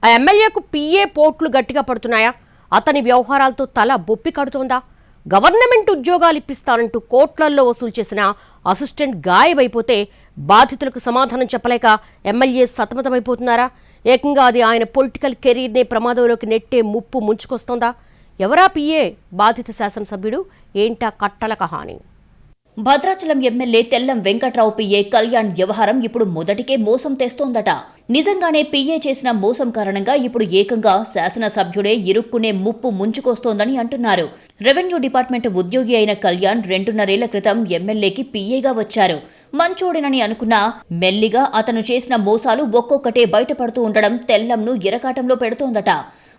ఆ ఎమ్మెల్యేకు పిఏ పోట్లు గట్టిగా పడుతున్నాయా? అతని వ్యవహారాలతో తల బొప్పి కడుతోందా? గవర్నమెంట్ ఉద్యోగాలు ఇప్పిస్తానంటూ కోట్లల్లో వసూలు చేసిన అసిస్టెంట్ గాయమైపోతే బాధితులకు సమాధానం చెప్పలేక ఎమ్మెల్యే సతమతమైపోతున్నారా? ఏకంగా అది ఆయన పొలిటికల్ కెరీర్నే ప్రమాదంలోకి నెట్టే ముప్పు ముంచుకొస్తోందా? ఎవరా పిఏ? బాధిత శాసనసభ్యుడు ఏంటా కట్టల కహాని? భద్రాచలం ఎమ్మెల్యే తెల్లం వెంకట్రావు పిఏ కళ్యాణ్ వ్యవహారం ఇప్పుడు మొదటికే మోసం తెస్తోందట. నిజంగానే పిఏ చేసిన మోసం కారణంగా ఇప్పుడు ఏకంగా శాసనసభ్యుడే ఇరుక్కునే ముప్పు ముంచుకొస్తోందని అంటున్నారు. రెవెన్యూ డిపార్ట్మెంట్ ఉద్యోగి అయిన కళ్యాణ్ 2.5 క్రితం ఎమ్మెల్యేకి పిఏగా వచ్చారు. మంచోడినని అనుకున్నా మెల్లిగా అతను చేసిన మోసాలు ఒక్కొక్కటే బయటపడుతూ ఉండడం తెల్లంను ఇరకాటంలో పెడుతోందట.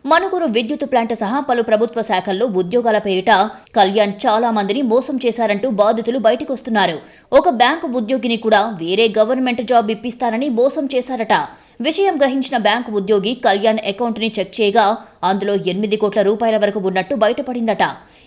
మనుగురు విద్యుత్ ప్లాంట్ సహా పలు ప్రభుత్వ శాఖల్లో ఉద్యోగాల పేరిట కళ్యాణ్ చాలా మందిని మోసం చేశారంటూ బాధితులు బయటకొస్తున్నారు. ఒక బ్యాంకు ఉద్యోగిని కూడా వేరే గవర్నమెంట్ జాబ్ ఇప్పిస్తానని మోసం చేశారట. విషయం గ్రహించిన బ్యాంకు ఉద్యోగి కళ్యాణ్ అకౌంట్ ని చెక్ చేయగా అందులో 8 కోట్ల రూపాయల వరకు ఉన్నట్టు బయటపడిందట.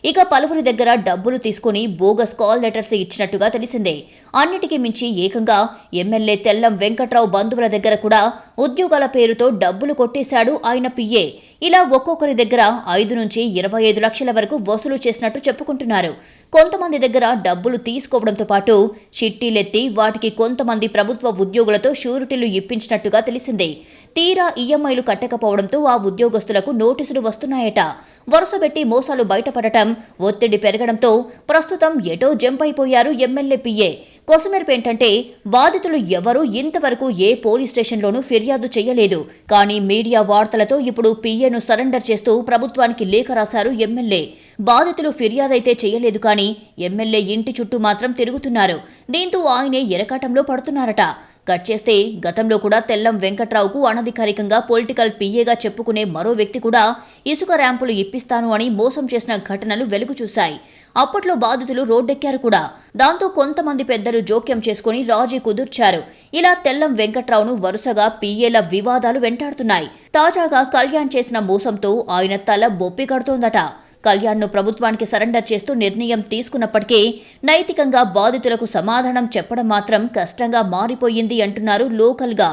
ఇక పలువురి దగ్గర డబ్బులు తీసుకుని బోగస్ కాల్ లెటర్స్ ఇచ్చినట్టుగా తెలిసిందే. అన్నిటికీ మించి ఏకంగా ఎమ్మెల్యే తెల్లం వెంకట్రావు బంధువుల దగ్గర కూడా ఉద్యోగాల పేరుతో డబ్బులు కొట్టేశాడు ఆయన పిఏ. ఇలా ఒక్కొక్కరి దగ్గర 5 నుంచి 25 లక్షల వరకు వసూలు చేసినట్టు చెప్పుకుంటున్నారు. కొంతమంది దగ్గర డబ్బులు తీసుకోవడంతో పాటు చిట్టీలెత్తి వాటికి కొంతమంది ప్రభుత్వ ఉద్యోగులతో షూరిటీలు ఇప్పించినట్టుగా తెలిసిందే. తీరా ఈఎంఐలు కట్టకపోవడంతో ఆ ఉద్యోగస్తులకు నోటీసులు వస్తున్నాయట. వరుసపెట్టి మోసాలు బయటపడటం, ఒత్తిడి పెరగడంతో ప్రస్తుతం ఎటో జంప్ అయిపోయారు ఎమ్మెల్యే పిఏ. కొసమెరుపేంటంటే బాధితులు ఎవరూ ఇంతవరకు ఏ పోలీస్ స్టేషన్లోనూ ఫిర్యాదు చేయలేదు. కానీ మీడియా వార్తలతో ఇప్పుడు పిఏను సరెండర్ చేస్తూ ప్రభుత్వానికి లేఖ రాశారు ఎమ్మెల్యే. బాధితులు ఫిర్యాదైతే చేయలేదు కానీ ఎమ్మెల్యే ఇంటి చుట్టూ మాత్రం తిరుగుతున్నారు. దీంతో ఆయనే ఎరకాటంలో పడుతున్నారట. కట్ చేస్తే గతంలో కూడా తెల్లం వెంకట్రావుకు అనధికారికంగా పొలిటికల్ పిఏగా చెప్పుకునే మరో వ్యక్తి కూడా ఇసుక ర్యాంపులు ఇప్పిస్తాను అని మోసం చేసిన ఘటనలు వెలుగు చూశాయి. అప్పట్లో బాధితులు రోడ్డెక్కారు కూడా. దాంతో కొంతమంది పెద్దలు జోక్యం చేసుకుని రాజీ కుదుర్చారు. ఇలా తెల్లం వెంకట్రావును వరుసగా పిఏల వివాదాలు వెంటాడుతున్నాయి. తాజాగా కళ్యాణ్ చేసిన మోసంతో ఆయన తల బొప్పి కడుతోందట. కళ్యాణ్ను ప్రభుత్వానికి సరెండర్ చేస్తూ నిర్ణయం తీసుకున్నప్పటికీ నైతికంగా బాధితులకు సమాధానం చెప్పడం మాత్రం కష్టంగా మారిపోయింది అంటున్నారు లోకల్గా.